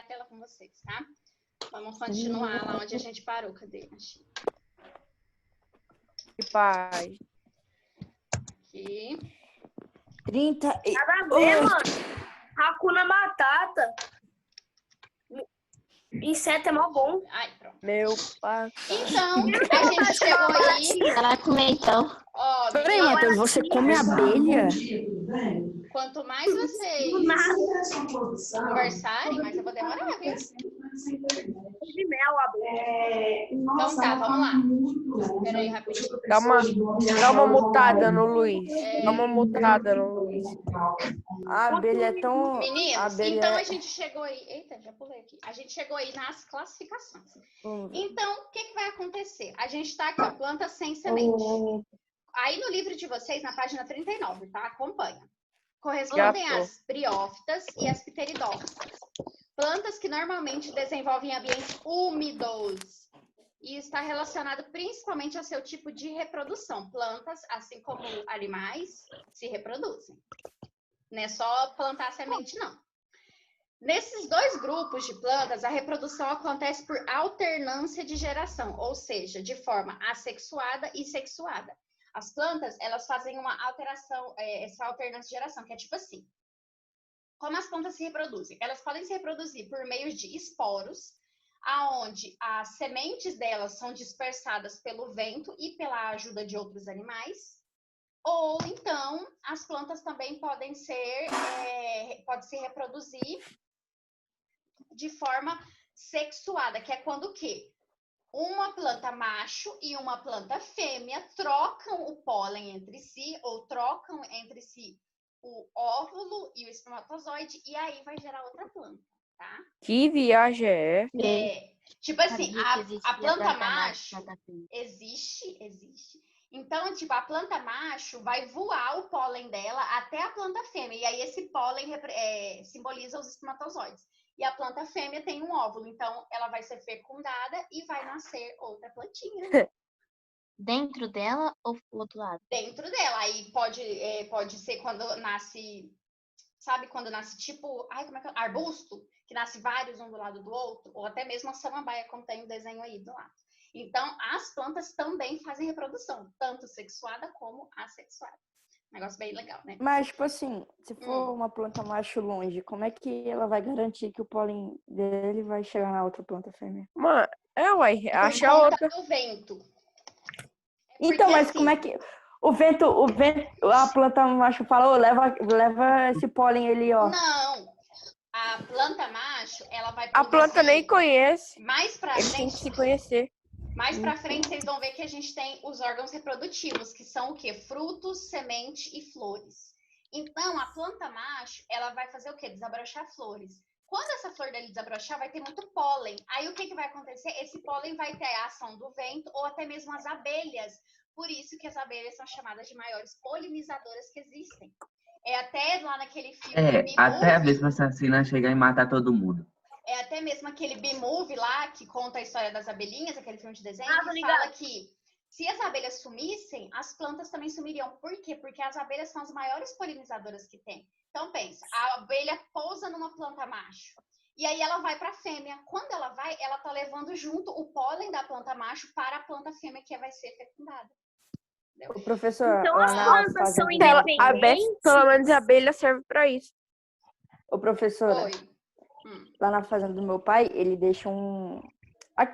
a tela com vocês, tá? Vamos continuar lá onde a gente parou. Cadê? Pai. Aqui. 30 e... Nada a ver, mano. Hakuna Matata. Inseto é mó bom. Ai, pronto. Meu pai. Então, a gente chegou aí. Ela comentou. Ó, Peraí, meninas, Matheus, você come abelha? quanto mais vocês conversarem, mais eu vou demorar, viu? De mel, abelha. Então tá, vamos lá. Espera aí rapidinho. Dá uma mutada no Luiz. Dá uma mutada no Luiz. A abelha é tão... Meninos, abelha então é- a gente chegou aí. Eita, já pulei aqui. A gente chegou aí nas classificações. Então, o que vai acontecer? A gente tá aqui, ó, planta sem semente. Aí no livro de vocês, na página 39, tá? Acompanha. Correspondem Já tô. às briófitas e às pteridófitas. Plantas que normalmente desenvolvem em ambientes úmidos. E está relacionado principalmente ao seu tipo de reprodução. Plantas, assim como animais, se reproduzem. Não é só plantar semente, não. Nesses dois grupos de plantas, a reprodução acontece por alternância de geração, ou seja, de forma assexuada e sexuada. As plantas, elas fazem uma alteração, essa alternância de geração, que é tipo assim. Como as plantas se reproduzem? Elas podem se reproduzir por meio de esporos, aonde as sementes delas são dispersadas pelo vento e pela ajuda de outros animais. Ou então, as plantas também podem se reproduzir de forma sexuada, que é quando o quê? Uma planta macho e uma planta fêmea trocam o pólen entre si, ou trocam entre si o óvulo e o espermatozoide, e aí vai gerar outra planta, tá? Que viagem é essa? Tipo assim, Sabia que existia a planta macho, macho planta fêmea. existe. Então, tipo, a planta macho vai voar o pólen dela até a planta fêmea, e aí esse pólen simboliza os espermatozoides. E a planta fêmea tem um óvulo, então ela vai ser fecundada e vai nascer outra plantinha. Dentro dela ou do outro lado? Dentro dela. Aí pode ser quando nasce, sabe, quando nasce tipo, como é que é? Arbusto, que nasce vários um do lado do outro, ou até mesmo a samambaia, como tem um desenho aí do lado. Então, as plantas também fazem reprodução, tanto sexuada como assexuada. Negócio bem legal, né? Mas, tipo assim, se for uma planta macho longe, como é que ela vai garantir que o pólen dele vai chegar na outra planta fêmea? Mano, uai, Por acha conta outra. do vento. Então, Porque, mas assim, como é que... O vento, a planta macho fala, leva esse pólen ali, ó. Não. A planta macho, ela vai A planta produzir nem conhece. mais pra Eles têm que frente. se conhecer. Mais pra frente, vocês vão ver que a gente tem os órgãos reprodutivos, que são o quê? Frutos, semente e flores. Então, a planta macho, ela vai fazer o quê? Desabrochar flores. Quando essa flor dele desabrochar, vai ter muito pólen. Aí, o que vai acontecer? Esse pólen vai ter a ação do vento ou até mesmo as abelhas. Por isso que as abelhas são chamadas de maiores polinizadoras que existem. É até lá naquele filme... Até a mesma assassina chegar e matar todo mundo. É até mesmo aquele B-Movie lá, que conta a história das abelhinhas, aquele filme de desenho, tô que ligado. fala que se as abelhas sumissem, as plantas também sumiriam. Por quê? Porque as abelhas são as maiores polinizadoras que tem. Então, pensa, a abelha pousa numa planta macho, e aí ela vai para a fêmea. Quando ela vai, ela tá levando junto o pólen da planta macho para a planta fêmea, que vai ser fecundada. O professor, Então lá as na plantas são fazenda- independentes. Pelo menos a abelha serve pra isso. Ô, professora, Oi. lá na fazenda do meu pai, ele deixa um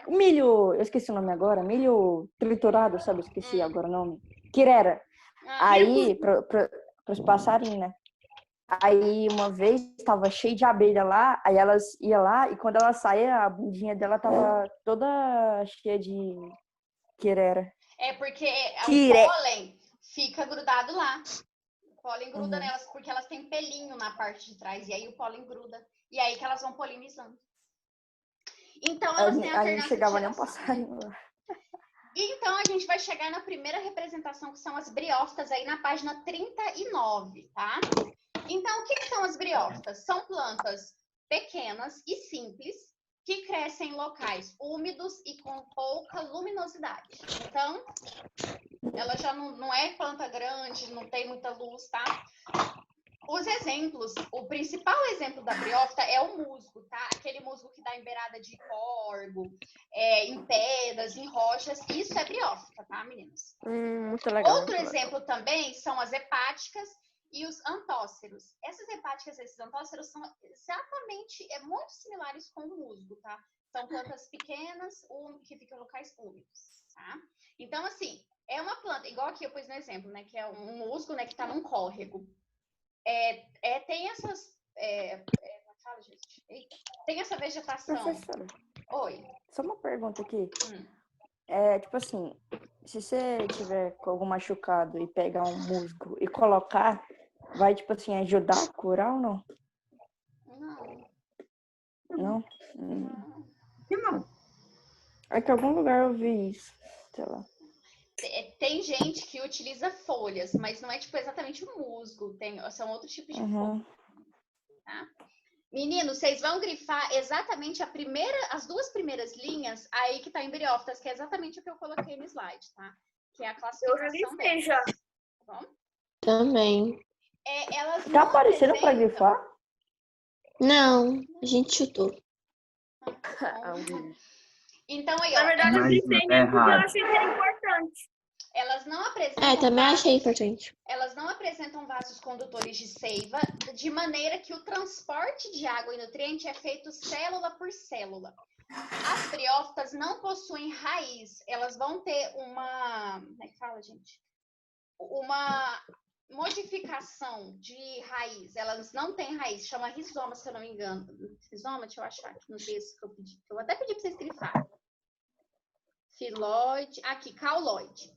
milho, eu esqueci o nome agora, milho triturado, sabe? Eu esqueci agora o nome. Quirera. Aí, para os passarinhos, né? Aí, uma vez, estava cheio de abelha lá, aí elas iam lá, e quando ela saía, a bundinha dela tava toda cheia de quirera. É porque Quire- o pólen fica grudado lá. O pólen gruda nelas porque elas têm pelinho na parte de trás. E aí o pólen gruda. E aí que elas vão polinizando. Então elas têm Aí não alternância chegava de nem um geração. passarinho lá. E então a gente vai chegar na primeira representação, que são as briófitas, aí na página 39, tá? Então, o que são as briófitas? São plantas pequenas e simples, que crescem em locais úmidos e com pouca luminosidade. Então, ela já não é planta grande, não tem muita luz, tá? Os exemplos, o principal exemplo da briófita é o musgo, tá? Aquele musgo que dá em beirada de córgo, em pedras, em rochas. Isso é briófita, tá, meninas? Muito legal. Outro exemplo também são as hepáticas e os antóceros. Essas hepáticas e esses antóceros são exatamente, muito similares com o musgo, tá? São plantas pequenas que ficam em locais úmidos, tá? Então, assim, é uma planta, igual aqui eu pus no exemplo, né? Que é um musgo, né? Que tá num córrego. Tem essas... fala, gente. Eita. Tem essa vegetação. Professora, Oi. só uma pergunta aqui. Hum. Tipo assim, se você tiver com algum machucado e pegar um musgo e colocar, vai, tipo assim, ajudar a curar ou não? Não. Não? Que não? É que em algum lugar eu vi isso. Sei lá. Tem gente que utiliza folhas, mas não é tipo exatamente o musgo. São outros tipos de folhas. Tá? Meninos, vocês vão grifar exatamente as duas primeiras linhas aí que tá em briófitas, que é exatamente o que eu coloquei no slide, tá? Que é a Eu já classificação grifei delas. já. Tá bom? Também. Elas Tá não aparecendo pra apresentam... grifar? Não, a gente chutou. Então aí, Na ó, verdade, eu Mas grifei é mesmo porque eu errado. achei que era importante. elas não apresentam Também vasos, achei importante. elas não apresentam vasos condutores de seiva, de maneira que o transporte de água e nutriente é feito célula por célula. As briófitas não possuem raiz, elas vão ter uma... Como é que fala, gente? Uma modificação de raiz. Elas não têm raiz, chama rizoma, se eu não me engano. Rizoma, deixa eu achar aqui no texto que eu pedi. Eu até pedi para vocês grifarem. Filóide, aqui, cauloide.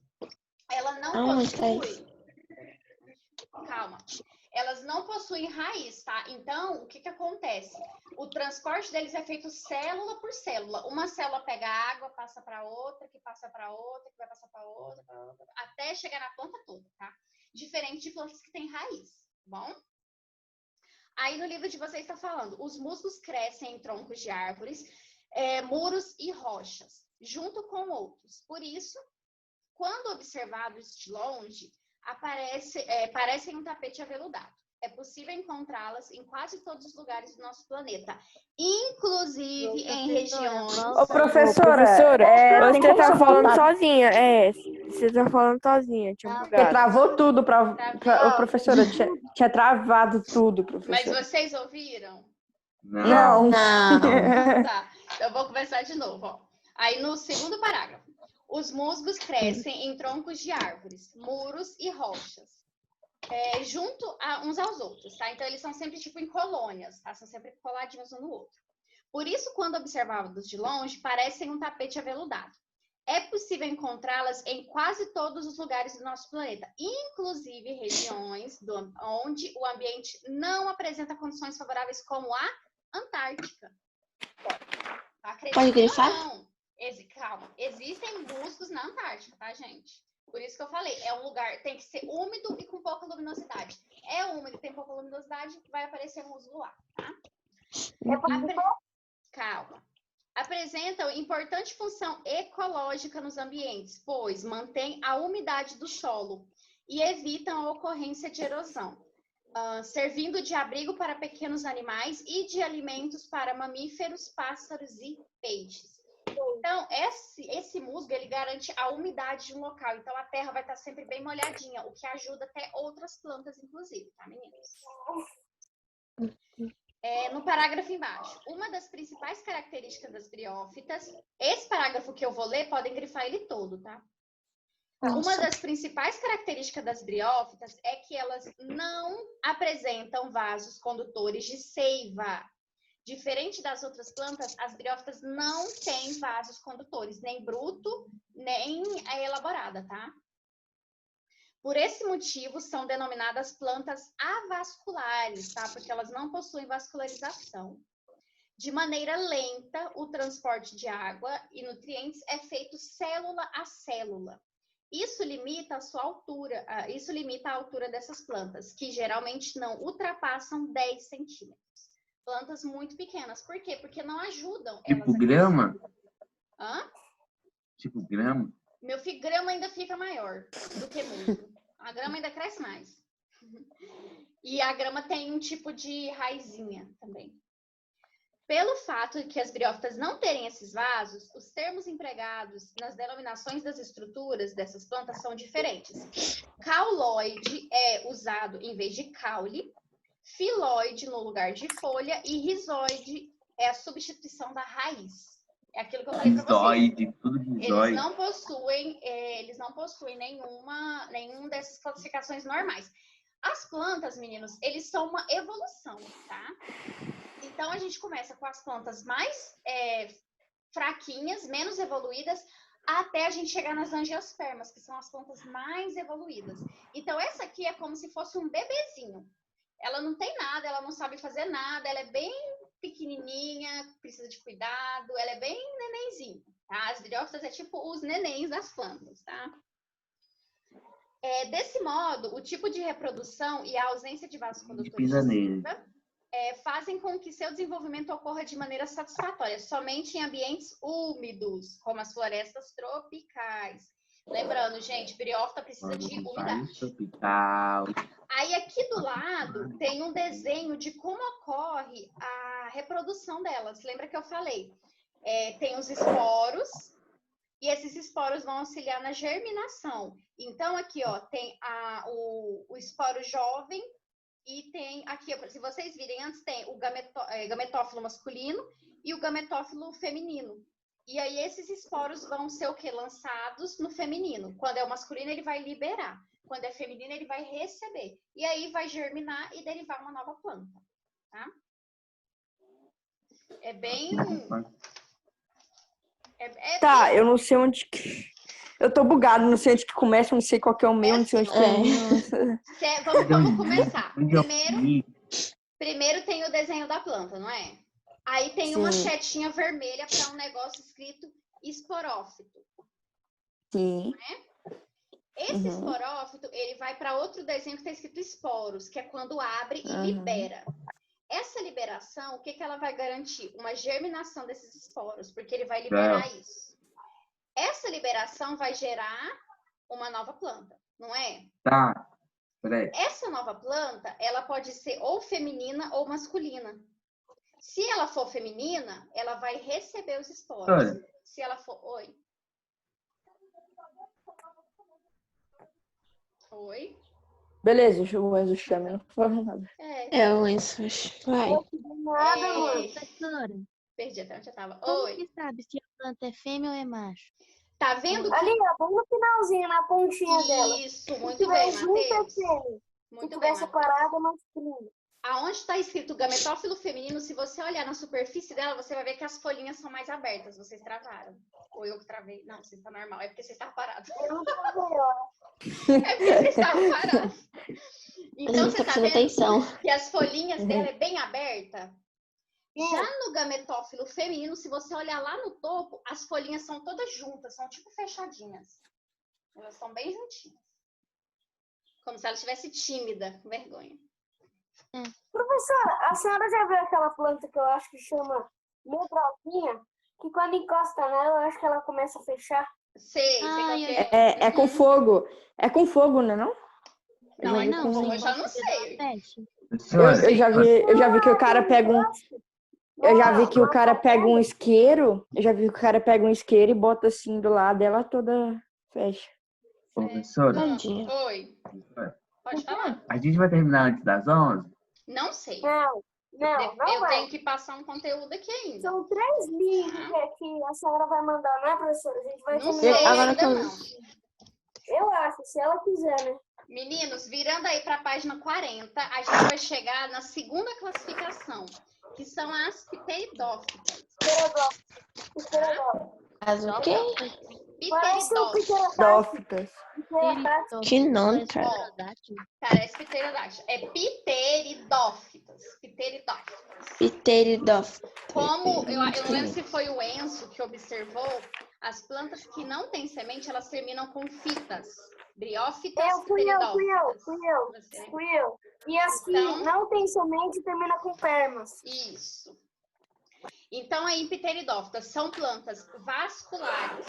Ela não possui... Calma. Elas não possuem raiz, tá? Então, o que acontece? O transporte deles é feito célula por célula. Uma célula pega água, passa para outra, que passa para outra, que vai passar para outra, até chegar na planta toda, tá? Diferente de plantas que têm raiz, tá bom? Aí no livro de vocês está falando, os musgos crescem em troncos de árvores, muros e rochas, junto com outros. Por isso, quando observados de longe, parecem um tapete aveludado. É possível encontrá-las em quase todos os lugares do nosso planeta, inclusive em regiões... Ô, professora, Você tem como tá você falando voltar? sozinha. Você tá falando sozinha, tinha Porque bugado. travou tudo Ô, Travou. professora, tinha travado tudo, Mas professora. vocês ouviram? Não. Não. Tá, eu vou começar de novo. Ó. Aí no segundo parágrafo. Os musgos crescem em troncos de árvores, muros e rochas, junto uns aos outros, tá? Então eles são sempre tipo em colônias, tá? São sempre coladinhos um no outro. Por isso, quando observados de longe, parecem um tapete aveludado. É possível encontrá-las em quase todos os lugares do nosso planeta, inclusive regiões onde o ambiente não apresenta condições favoráveis, como a Antártica. Pode grifar? Não. Calma, existem musgos na Antártica, tá, gente? Por isso que eu falei, é um lugar, tem que ser úmido e com pouca luminosidade. É úmido e tem pouca luminosidade, vai aparecer musgo lá, tá? Calma. Apresentam importante função ecológica nos ambientes, pois mantém a umidade do solo e evitam a ocorrência de erosão, servindo de abrigo para pequenos animais e de alimentos para mamíferos, pássaros e peixes. Então, esse musgo, ele garante a umidade de um local. Então, a terra vai estar sempre bem molhadinha, o que ajuda até outras plantas, inclusive, tá, meninos? No parágrafo embaixo, uma das principais características das briófitas, esse parágrafo que eu vou ler, podem grifar ele todo, tá? Uma das principais características das briófitas é que elas não apresentam vasos condutores de seiva. Diferente das outras plantas, as briófitas não têm vasos condutores, nem bruto, nem a elaborada, tá? Por esse motivo, são denominadas plantas avasculares, tá? Porque elas não possuem vascularização. De maneira lenta, o transporte de água e nutrientes é feito célula a célula. Isso limita a sua altura, isso limita a altura dessas plantas, que geralmente não ultrapassam 10 centímetros. Plantas muito pequenas. Por quê? Porque não ajudam elas Tipo a grama? Hã? Tipo grama? Meu filho, grama ainda fica maior do que musgo. A grama ainda cresce mais. E a grama tem um tipo de raizinha também. Pelo fato de que as briófitas não terem esses vasos, os termos empregados nas denominações das estruturas dessas plantas são diferentes. Cauloide é usado em vez de caule, filoide no lugar de folha e rizoide é a substituição da raiz. É aquilo que eu falei para vocês. Rizoide, tudo rizoide. Eles não possuem nenhuma dessas classificações normais. As plantas, meninos, eles são uma evolução, tá? Então, a gente começa com as plantas mais fraquinhas, menos evoluídas, até a gente chegar nas angiospermas, que são as plantas mais evoluídas. Então, essa aqui é como se fosse um bebezinho. Ela não tem nada, ela não sabe fazer nada, ela é bem pequenininha, precisa de cuidado, ela é bem nenenzinho, tá? As briófitas é tipo os nenéns das plantas, tá? Desse modo, o tipo de reprodução e a ausência de vasodilatados fazem com que seu desenvolvimento ocorra de maneira satisfatória, somente em ambientes úmidos, como as florestas tropicais. Lembrando, gente, briófita precisa de umidade. Tropical. Aí aqui do lado tem um desenho de como ocorre a reprodução delas. Lembra que eu falei? Tem os esporos, e esses esporos vão auxiliar na germinação. Então, aqui, ó, tem o esporo jovem e tem aqui, se vocês virem antes, tem o gametófilo masculino e o gametófilo feminino. E aí, esses esporos vão ser o quê? Lançados no feminino. Quando é o masculino, ele vai liberar. Quando é feminino, ele vai receber. E aí, vai germinar e derivar uma nova planta, tá? É bem... Tá, eu não sei onde que... Eu tô bugado, não sei onde que começa, não sei qual que é o meu, não sei onde termina. Vamos começar. Primeiro tem o desenho da planta, não é? Aí tem uma setinha vermelha para um negócio escrito esporófito. Sim. Né? Esse esporófito, ele vai para outro desenho que está escrito esporos, que é quando abre e libera. Essa liberação, o que ela vai garantir? Uma germinação desses esporos, porque ele vai liberar isso. Essa liberação vai gerar uma nova planta, não é? Tá, peraí. Essa nova planta, ela pode ser ou feminina ou masculina. Se ela for feminina, ela vai receber os esporos. Olha. Se ela for... Oi? Oi? Beleza, o Enzo chama, não fala nada. O Enzo. Vai. Professora, Perdi até onde eu tava. como Oi? que sabe se a planta é fêmea ou é macho? Tá vendo? Ali, ó, bem no finalzinho, na pontinha dela. Isso, muito bem, Matheus. Se Muito tiver bem, Matheus. separado, é masculino. Aonde está escrito gametófilo feminino, se você olhar na superfície dela, você vai ver que as folhinhas são mais abertas. Vocês travaram. Ou eu que travei. Não, você está normal. É porque você está parado. Eu não tô melhor. É porque você estava parado. Então, Não você tô está prestando vendo atenção. que as folhinhas dela é bem aberta? Já no gametófilo feminino, se você olhar lá no topo, as folhinhas são todas juntas, são tipo fechadinhas. Elas são bem juntinhas. Como se ela estivesse tímida, com vergonha. Professora, a senhora já viu aquela planta que eu acho que chama medroquinha? Que quando encosta nela, eu acho que ela começa a fechar. Sei qual que é. É com fogo. É com fogo, né, não? Não, Eu já vi não, com- eu já não sei. Eu já vi que o cara pega um... Eu já vi que o cara pega um isqueiro. Eu já vi que o cara pega um isqueiro e bota assim do lado, ela toda fecha. Professora, Bom dia. Oi, pode falar. a gente vai terminar antes das 11? Não sei. Não Eu vai. tenho que passar um conteúdo aqui ainda. São 3 links que a senhora vai mandar, né, professora? A gente vai Não terminar. sei Agora ainda que eu- não. Eu acho, se ela quiser, né? Meninos, virando aí para a página 40, a gente vai chegar na segunda classificação, que são as pteridófitas. Faz o quê? Parece um Pteridófitas. Dófitas. Que nome, cara. Parece pterodáctilo. É pteridófitas. Pteridófito. Como, eu não lembro se foi o Enzo que observou, as plantas que não têm semente, elas terminam com fitas. Briófitas, Fui eu. Você, né? Fui eu. E as que Então- não tem semente termina com permas. Isso. Então, aí, pteridófitas são plantas vasculares.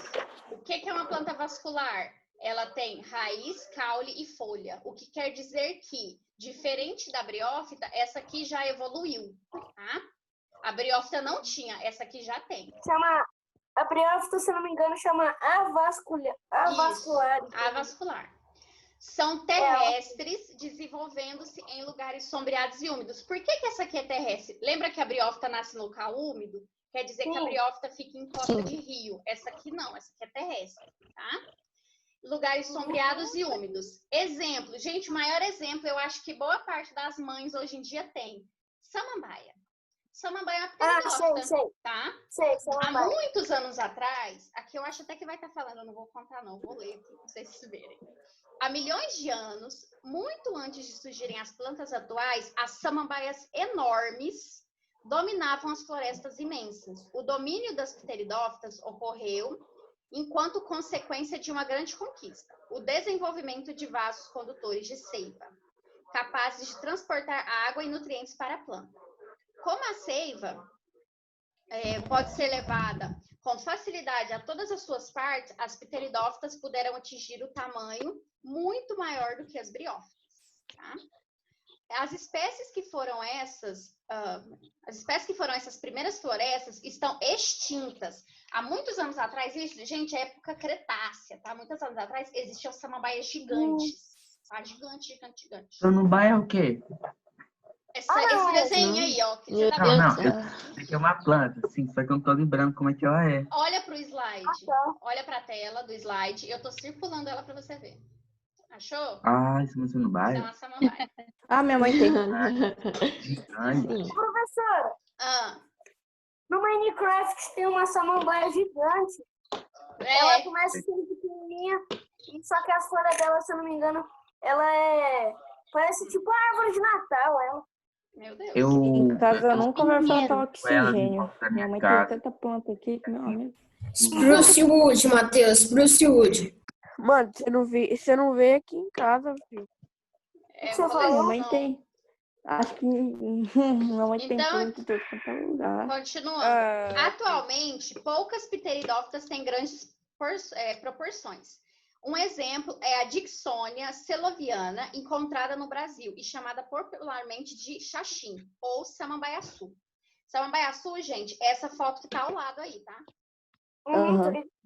O que é uma planta vascular? Ela tem raiz, caule e folha. O que quer dizer que, Diferente da briófita, essa aqui já evoluiu, tá? A briófita não tinha, essa aqui já tem. Chama, a briófita, se não me engano, chama avascular. Avascular. São terrestres desenvolvendo-se em lugares sombreados e úmidos. Por que essa aqui é terrestre? Lembra que a briófita nasce no local úmido? Quer dizer que a briófita fica em costa de rio. Essa aqui não, essa aqui é terrestre, tá? Lugares sombreados e úmidos. Exemplo, gente, o maior exemplo, eu acho que boa parte das mães hoje em dia tem. Samambaia. Samambaia é uma pteridófita, tá? Sei, Há muitos anos atrás, aqui eu acho até que vai estar falando, eu não vou contar não, vou ler aqui, pra vocês verem. Há milhões de anos, muito antes de surgirem as plantas atuais, as samambaias enormes dominavam as florestas imensas. O domínio das pteridófitas ocorreu enquanto consequência de uma grande conquista, o desenvolvimento de vasos condutores de seiva, capazes de transportar água e nutrientes para a planta. Como a seiva pode ser levada com facilidade a todas as suas partes, as pteridófitas puderam atingir o tamanho muito maior do que as briófitas. Tá? As espécies que foram essas primeiras florestas estão extintas. Há muitos anos atrás, isso, gente, é época cretácea, tá? Muitos anos atrás existiam samambaias gigantes, tá? Gigante. Samambaia é o quê? Esse desenho aí, ó. Que você tá Não, vendo? isso aqui é uma planta, sim, só que eu não tô lembrando como é que ela é. Olha pro slide. Olha pra tela do slide. Eu tô circulando ela pra você ver. Achou? Ah, isso não é Isso é samambaia? uma samambaia. Ah, minha mãe tem. Gigante. Professora, no Minecraft tem uma samambaia gigante. Ela começa sendo pequenininha, só que as folhas dela, se eu não me engano, ela parece tipo uma árvore de Natal, ela. Meu Deus. Em casa eu nunca vai faltar Ela oxigênio. encontra Minha mãe casa. tem tanta planta aqui que, meu amigo. Spruce Wood, Matheus, Spruce Wood. Mano, você não vê aqui em casa, filho. Você falou? Minha mãe tem. Acho que minha mãe tem Então, planta em todo quanto é lugar. Continuando. Atualmente, poucas pteridófitas têm grandes proporções. Um exemplo é a Dicksonia seloviana, encontrada no Brasil e chamada popularmente de xaxim, ou samambaiaçu. Samambaiaçu, gente, é essa foto que tá ao lado aí, tá?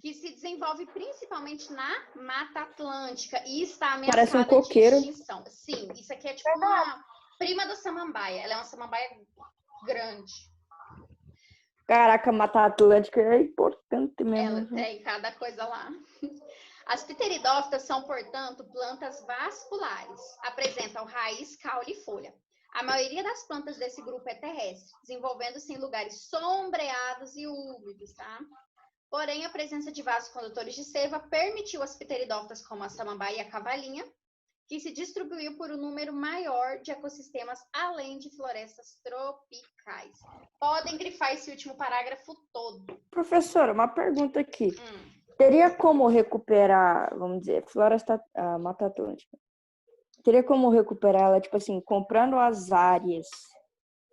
Que se desenvolve principalmente na Mata Atlântica e está ameaçada Parece um coqueiro. de extinção. Sim, isso aqui é tipo uma prima da samambaia. Ela é uma samambaia grande. Caraca, Mata Atlântica é importante mesmo. Ela tem cada coisa lá. As pteridófitas são, portanto, plantas vasculares. Apresentam raiz, caule e folha. A maioria das plantas desse grupo é terrestre, desenvolvendo-se em lugares sombreados e úmidos, tá? Porém, a presença de vasos condutores de seiva permitiu às pteridófitas, como a samambaia e a cavalinha, que se distribuiu por um número maior de ecossistemas, além de florestas tropicais. Podem grifar esse último parágrafo todo. Professora, uma pergunta aqui. Teria como recuperar, vamos dizer, Mata Atlântica? Teria como recuperar ela, tipo assim, comprando as áreas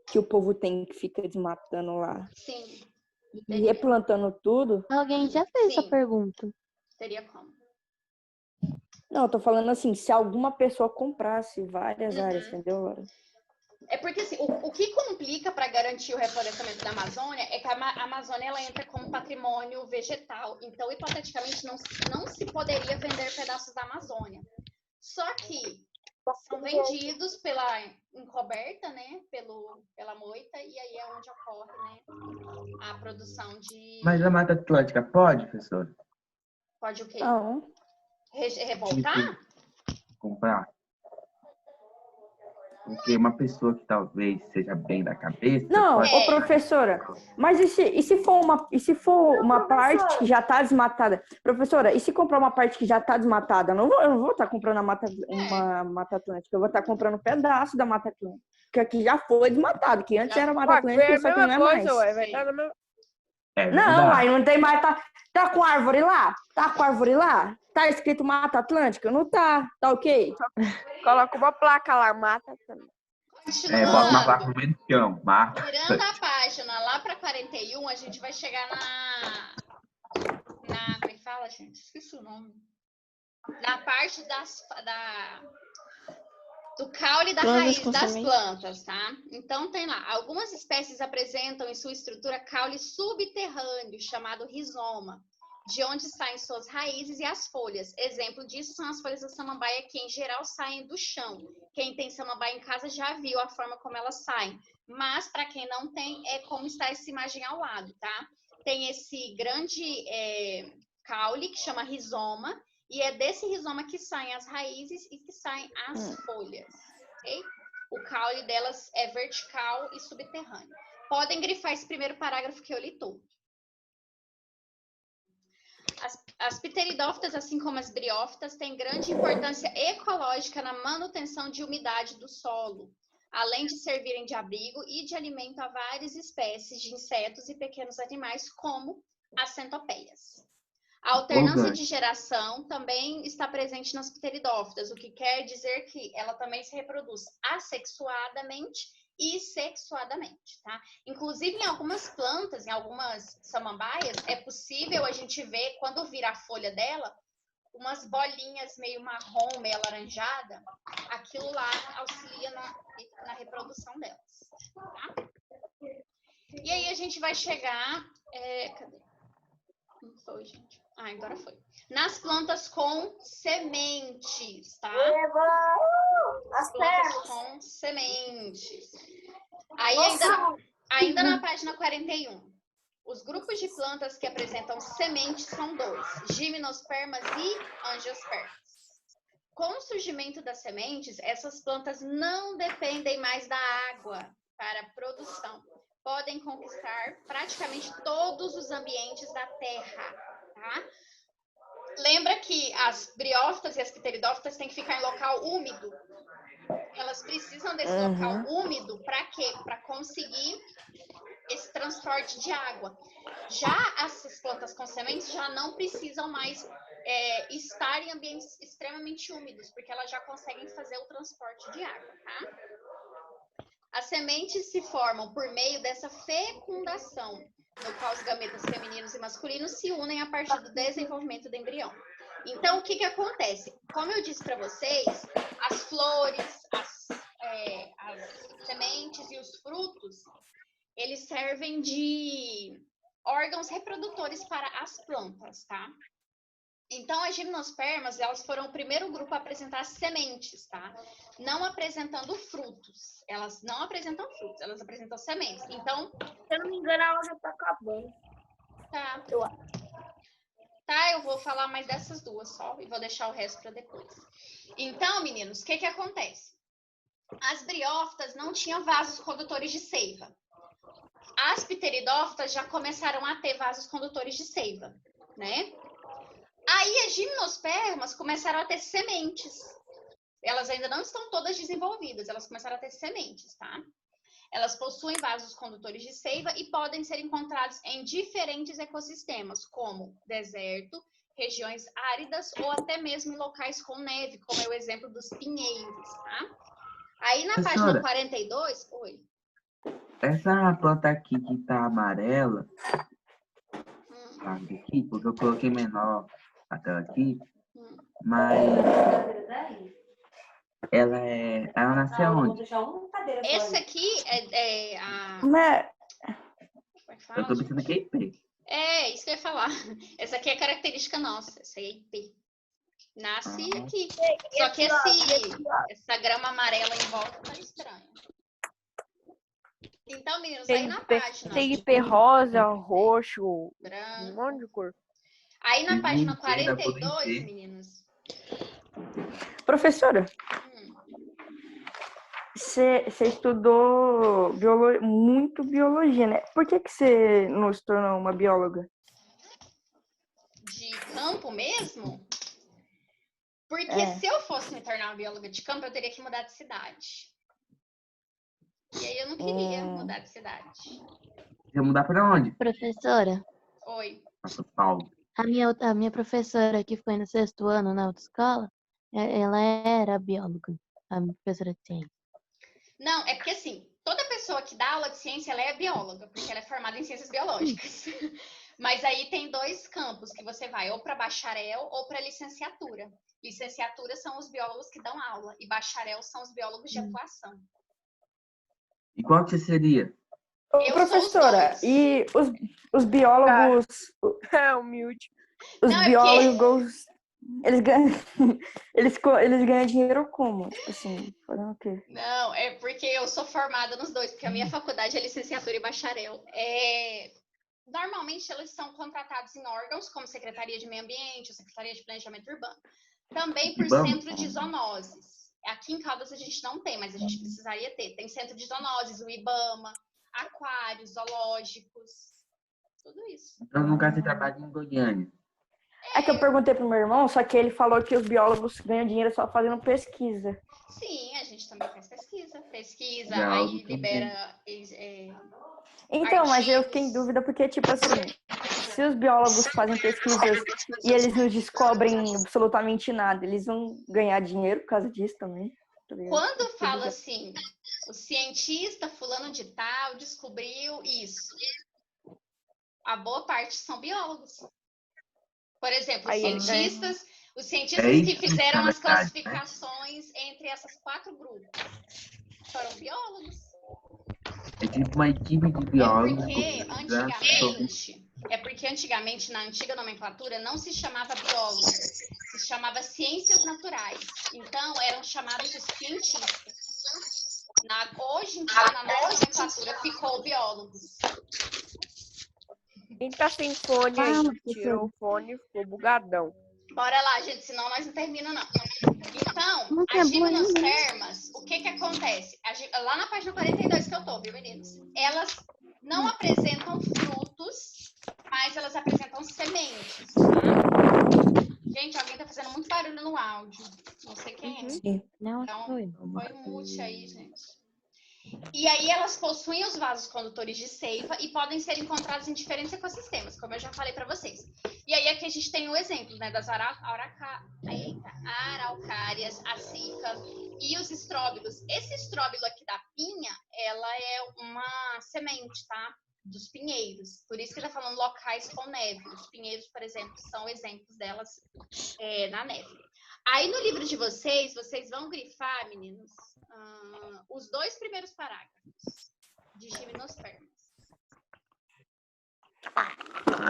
que o povo tem que fica desmatando lá? Sim. E replantando tudo? Alguém já fez essa pergunta. Teria como. Não, eu tô falando assim, se alguma pessoa comprasse várias áreas, entendeu, Laura? É porque assim, o que complica para garantir o reflorestamento da Amazônia é que a Amazônia ela entra como patrimônio vegetal. Então, hipoteticamente, não se poderia vender pedaços da Amazônia. Só que são vendidos pela encoberta, né? Pela moita, e aí é onde ocorre, né, a produção de... Mas a Mata Atlântica pode, professor? Pode o quê? Não. Revoltar? Comprar. Porque uma pessoa que talvez seja bem da cabeça... Não, pode... ô professora, mas e se for uma parte que já está desmatada? Professora, e se comprar uma parte que já está desmatada? Eu não vou estar comprando uma Mata Atlântica, eu vou estar comprando um pedaço da Mata Atlântica, que aqui já foi desmatado, que antes era Mata Atlântica, só que não é mais. Não, aí não tem mais, tá com árvore lá? Tá com árvore lá? Tá escrito Mata Atlântica? Não tá, tá ok? Coloca uma placa lá, Mata Atlântica. Bota uma placa no meio do chão, Mata. Virando a página lá para 41, a gente vai chegar como é que fala, gente? Esqueci o nome. Na parte Do caule da Plantas raiz com das semente. plantas, tá? Então tem lá, algumas espécies apresentam em sua estrutura caule subterrâneo, chamado rizoma, de onde saem suas raízes e as folhas. Exemplo disso são as folhas da samambaia, que em geral saem do chão. Quem tem samambaia em casa já viu a forma como elas saem. Mas para quem não tem, é como está essa imagem ao lado, tá? Tem esse grande caule que chama rizoma, e é desse rizoma que saem as raízes e que saem as folhas, ok? O caule delas é vertical e subterrâneo. Podem grifar esse primeiro parágrafo que eu li todo. As pteridófitas, assim como as briófitas, têm grande importância ecológica na manutenção de umidade do solo, além de servirem de abrigo e de alimento a várias espécies de insetos e pequenos animais, como as centopeias. A alternância de geração também está presente nas pteridófitas, o que quer dizer que ela também se reproduz assexuadamente e sexuadamente, tá? Inclusive, em algumas plantas, em algumas samambaias, é possível a gente ver, quando vira a folha dela, umas bolinhas meio marrom, meio alaranjada. Aquilo lá auxilia na reprodução delas, tá? E aí a gente vai chegar... cadê? Não foi, gente. Agora foi. Nas plantas com sementes, tá? As plantas com sementes. Aí ainda na página 41. Os grupos de plantas que apresentam sementes são 2, gimnospermas e angiospermas. Com o surgimento das sementes, essas plantas não dependem mais da água para a produção. Podem conquistar praticamente todos os ambientes da Terra, tá? Lembra que as briófitas e as pteridófitas têm que ficar em local úmido. Elas precisam desse local úmido para quê? Para conseguir esse transporte de água. Já essas plantas com sementes já não precisam mais estar em ambientes extremamente úmidos, porque elas já conseguem fazer o transporte de água, tá? As sementes se formam por meio dessa fecundação, no qual os gametas femininos e masculinos se unem a partir do desenvolvimento do embrião. Então, o que acontece? Como eu disse para vocês, as flores, as sementes e os frutos, eles servem de órgãos reprodutores para as plantas, tá? Então, as gimnospermas, elas foram o primeiro grupo a apresentar sementes, tá? Não apresentando frutos. Elas não apresentam frutos, elas apresentam sementes. Então, se eu não me engano, ela já tá acabando. Tá. Tá, eu vou falar mais dessas duas só e vou deixar o resto para depois. Então, meninos, o que acontece? As briófitas não tinham vasos condutores de seiva. As pteridófitas já começaram a ter vasos condutores de seiva, né? Aí as gimnospermas começaram a ter sementes. Elas ainda não estão todas desenvolvidas, elas começaram a ter sementes, tá? Elas possuem vasos condutores de seiva e podem ser encontrados em diferentes ecossistemas, como deserto, regiões áridas ou até mesmo em locais com neve, como é o exemplo dos pinheiros, tá? Aí na página 42... Oi. Essa planta aqui que tá amarela, aqui, porque eu coloquei menor a tela aqui, mas ela nasceu onde? Esse aqui é a... Eu tô pensando que é IP. É, isso que eu ia falar. Essa aqui é característica nossa, essa aí é IP. Nasce aqui. Só que essa grama amarela em volta tá estranha. Então, meninos, aí na página... Tem IP rosa, roxo, branco, um monte de cor. Aí na página 42, meninos... Professora, você estudou muito biologia, né? Por que você não se tornou uma bióloga? De campo mesmo? Porque se eu fosse me tornar uma bióloga de campo, eu teria que mudar de cidade. E aí eu não queria mudar de cidade. Quer mudar pra onde? Professora, Oi. São Paulo. a minha professora que foi no 6º ano na autoescola, ela era bióloga, a minha professora de ciência. Não, é porque assim, toda pessoa que dá aula de ciência, ela é bióloga, porque ela é formada em ciências biológicas. Mas aí tem 2 campos que você vai, ou para bacharel ou para licenciatura. Licenciatura são os biólogos que dão aula e bacharel são os biólogos de atuação. E qual que você seria? Ô, Eu professora, sou os 2. e os biólogos, É humilde. os Não, é biólogos, eles ganham, eles ganham dinheiro como? Tipo assim, fazendo o quê? Não, é porque eu sou formada nos 2, porque a minha faculdade é licenciatura e bacharel. Normalmente, eles são contratados em órgãos como Secretaria de Meio Ambiente ou Secretaria de Planejamento Urbano. Também por IBAMA? centro de zoonoses. Aqui em Caldas a gente não tem, mas a gente precisaria ter. Tem centro de zoonoses, o IBAMA, aquários, zoológicos, tudo isso. Então, no caso, você trabalha em Goiânia. É que eu perguntei pro meu irmão, só que ele falou que os biólogos ganham dinheiro só fazendo pesquisa. Sim, a gente também faz pesquisa. Pesquisa, Legal, aí libera... Então, mas eu artigos. fiquei em dúvida porque, tipo assim, se os biólogos fazem pesquisas e eles não descobrem absolutamente nada, eles vão ganhar dinheiro por causa disso também. Tá ligado? Quando fala assim, o cientista fulano de tal descobriu isso, a boa parte são biólogos. Por exemplo, Aí, os cientistas que fizeram as classificações entre essas 4 grupos foram biólogos. É tipo uma equipe de biólogos. Porque antigamente, na antiga nomenclatura, não se chamava biólogo, se chamava ciências naturais. Então, eram chamados de cientistas. Hoje em dia, na nova nomenclatura, ficou biólogos. Quem tá sem fone aí, tirou o fone, ficou bugadão. Bora lá, gente, senão nós não terminamos, não. Então, as gimnospermas, o que acontece? Lá na página 42 que eu tô, viu, meninos? Elas não apresentam frutos, mas elas apresentam sementes, tá? Gente, alguém tá fazendo muito barulho no áudio. Não sei quem é. Sim. Não, Então, foi. põe um mute aí, gente. E aí elas possuem os vasos condutores de seiva e podem ser encontrados em diferentes ecossistemas, como eu já falei para vocês. E aí aqui a gente tem o exemplo, né, das araucárias, a cica e os estróbilos. Esse estróbilo aqui da pinha, ela é uma semente, tá? Dos pinheiros. Por isso que ele tá falando locais com neve. Os pinheiros, por exemplo, são exemplos delas na neve. Aí no livro de vocês vão grifar, meninos, os 2 primeiros parágrafos de gimnospermas.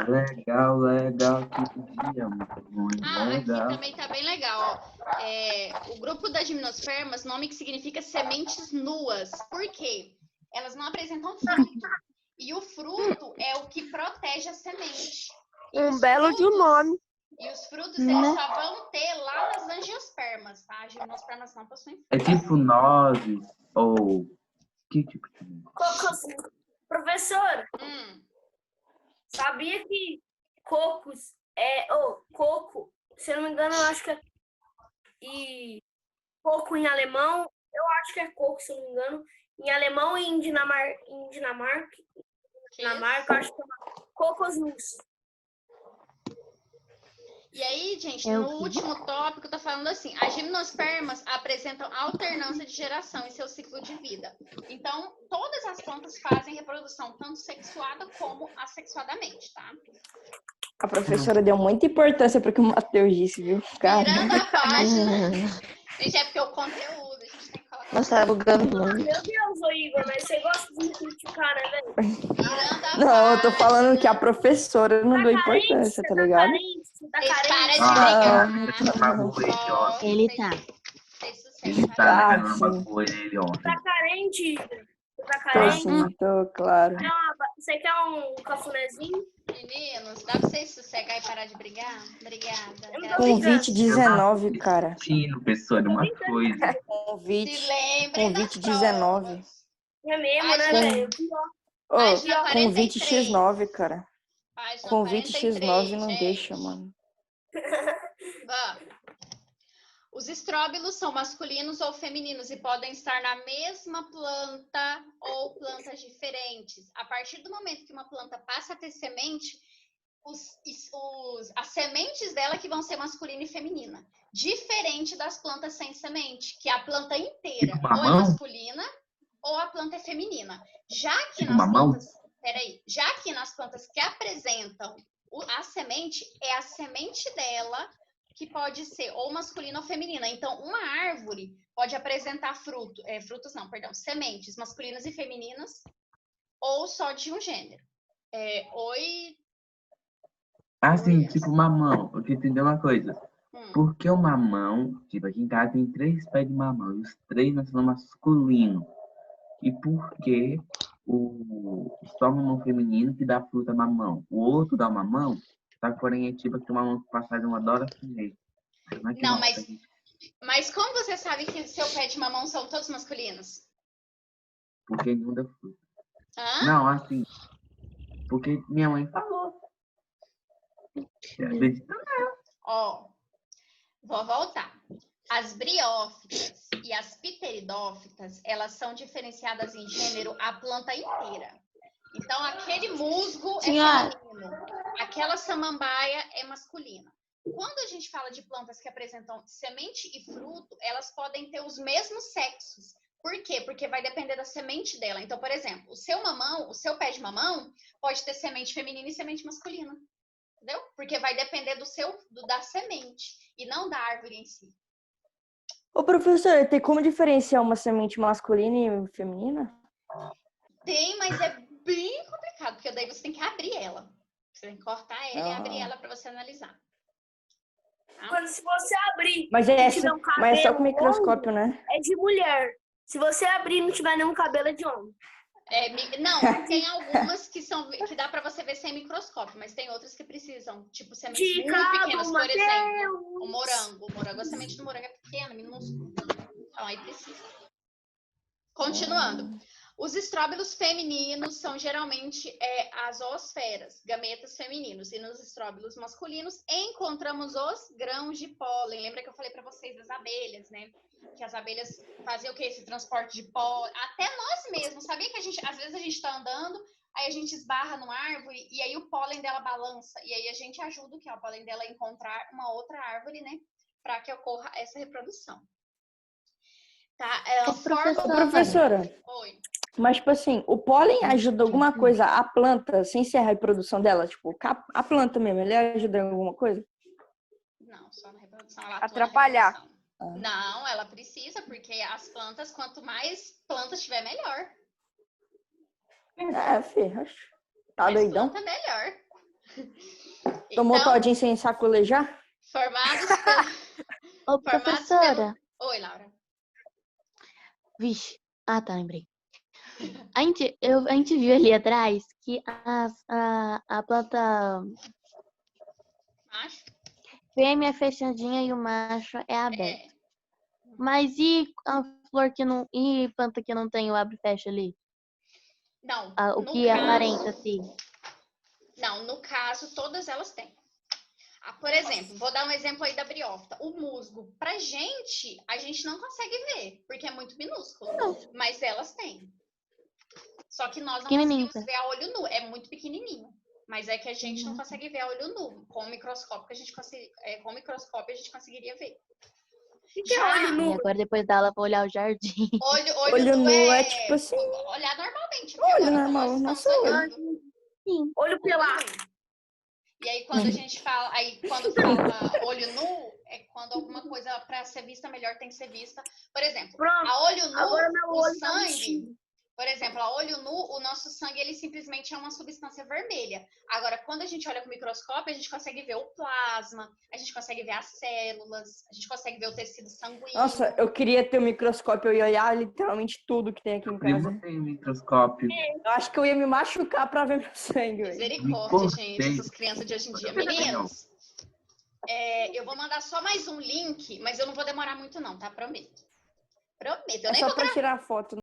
Legal, que dia, muito bom. Legal. Aqui também tá bem legal. Ó. O grupo das gimnospermas, nome que significa sementes nuas. Por quê? Elas não apresentam fruto. E o fruto é o que protege a semente. Um belo de um nome. E os frutos, eles só vão ter lá nas angiospermas, tá? As gimnospermas não possuem fruto. É tipo nozes ou... Que tipo de... Professor, sabia que cocos coco, se eu não me engano, eu acho que é... E coco em alemão, eu acho que é coco, se eu não me engano. Em alemão e em Dinamarca, eu acho que é cocosnus. E aí, gente, no último tópico, tá falando assim, as gimnospermas apresentam alternância de geração em seu ciclo de vida. Então, todas as plantas fazem reprodução, tanto sexuada como assexuadamente, tá? A professora deu muita importância para o que o Matheus disse, viu? Cara. Virando a página. Gente, é porque o conteúdo, a gente tem que colocar. Nossa, tá bugando muito. Meu Deus, ô Igor, mas você gosta de me criticar, né, velho? Virando a Não, eu tô página. falando que a professora não deu importância, tá ligado? Você tá Vocês carente? param de brigar. Ele tá. Vocês Tá na Ah, caramba sim. com ele ontem. Tá carente, Igor? Você tá Tô carente? sim, tô, claro. Você quer um cafunézinho? Meninos, dá pra vocês sossegar e parar de brigar? Obrigada. Convite 19, cara. Sim, professor, uma coisa. Convite. Se lembrem das 19. provas. É mesmo, né, Página- velho? Ô, Página convite 43. X9, cara. Página Convite 43, X9 não gente. deixa, mano. Vamos. Os estróbilos são masculinos ou femininos e podem estar na mesma planta ou plantas diferentes. A partir do momento que uma planta passa a ter semente, as sementes dela que vão ser masculina e feminina. Diferente das plantas sem semente, que a planta inteira Tipo ou é mamão? masculina ou a planta é feminina. Já que Tipo nas mamão? plantas... peraí. Já que nas plantas que apresentam a semente, é a semente dela que pode ser ou masculina ou feminina. Então, uma árvore pode apresentar sementes masculinas e femininas, ou só de um gênero. Oi. Assim, tipo mamão. Eu queria entender uma coisa. Por que o mamão, tipo, aqui em casa tem 3 pés de mamão e os 3 nós são masculinos? E por que só o mamão feminino que dá fruta mamão? O outro dá mamão, só que porém é tipo que o mamão passado uma adora comer. Não, mas como você sabe que seu pé de mamão são todos masculinos? Porque não dá fruta. Hã? Não, assim, porque minha mãe falou. Ó, vou voltar. As briófitas e as pteridófitas, elas são diferenciadas em gênero a planta inteira. Então, aquele musgo é feminino, aquela samambaia é masculina. Quando a gente fala de plantas que apresentam semente e fruto, elas podem ter os mesmos sexos. Por quê? Porque vai depender da semente dela. Então, por exemplo, o seu pé de mamão pode ter semente feminina e semente masculina. Entendeu? Porque vai depender da semente e não da árvore em si. Ô, professor, tem como diferenciar uma semente masculina e feminina? Tem, mas é bem complicado, porque daí você tem que abrir ela. Você tem que cortar ela e abrir ela para você analisar. Quando se você abrir mas é só com microscópio, né? É de mulher. Se você abrir e não tiver nenhum cabelo, é de homem. Não, tem algumas que dá para você ver sem microscópio, mas tem outras que precisam, tipo sementes muito pequenas, por exemplo, o morango. A semente do morango é pequena, minúscula. Então aí precisa. Continuando. Os estróbilos femininos são geralmente as zoosferas, gametas femininos. E nos estróbilos masculinos encontramos os grãos de pólen. Lembra que eu falei para vocês das abelhas, né? Que as abelhas faziam o quê? Esse transporte de pólen. Até nós mesmos. Sabia que às vezes a gente está andando, aí a gente esbarra numa árvore e aí o pólen dela balança. E aí a gente ajuda o pólen dela a encontrar uma outra árvore, né? Para que ocorra essa reprodução. Tá? Professora. Oi. Mas, tipo assim, o pólen ajuda alguma coisa a planta sem ser a reprodução dela? Tipo, a planta mesmo, ele ajuda em alguma coisa? Não, só na reprodução. Ela atrapalhar. Não, ela precisa, porque as plantas, quanto mais plantas tiver, melhor. Ferra. Tá mais doidão? Planta, melhor. Tomou todinho sem sacolejar? Formados Ô, professora. Oi, Laura. Vixe. Tá, lembrei. A gente viu ali atrás que a planta macho fêmea é fechadinha e o macho é aberto. Mas e a flor que não. E planta que não tem o abre e fecha ali? Não. O que aparenta assim? Não, no caso, todas elas têm. Por exemplo, vou dar um exemplo aí da briófita. O musgo, a gente não consegue ver, porque é muito minúsculo. Mas elas têm. Só que nós não conseguimos ver a olho nu. É muito pequenininho. Mas é que a gente não consegue ver a olho nu. Com o microscópio a gente conseguiria ver. Olho nu? E agora depois da aula vou olhar o jardim. Olho nu é tipo assim. Olhar normalmente. Olho normal, nossa olho. Sim. Olho pelado. E aí quando a gente fala, quando fala olho nu, é quando alguma coisa para ser vista melhor tem que ser vista. Por exemplo, a olho nu, o sangue. Por exemplo, a olho nu, o nosso sangue, ele simplesmente é uma substância vermelha. Agora, quando a gente olha com o microscópio, a gente consegue ver o plasma, a gente consegue ver as células, a gente consegue ver o tecido sanguíneo. Nossa, eu queria ter um microscópio e olhar literalmente tudo que tem aqui em casa. Eu tenho microscópio. Eu acho que eu ia me machucar pra ver meu sangue. Misericórdia, gente, essas crianças de hoje em dia. Meninos, eu vou mandar só mais um link, mas eu não vou demorar muito não, tá? Prometo. Eu nem só pra tirar foto.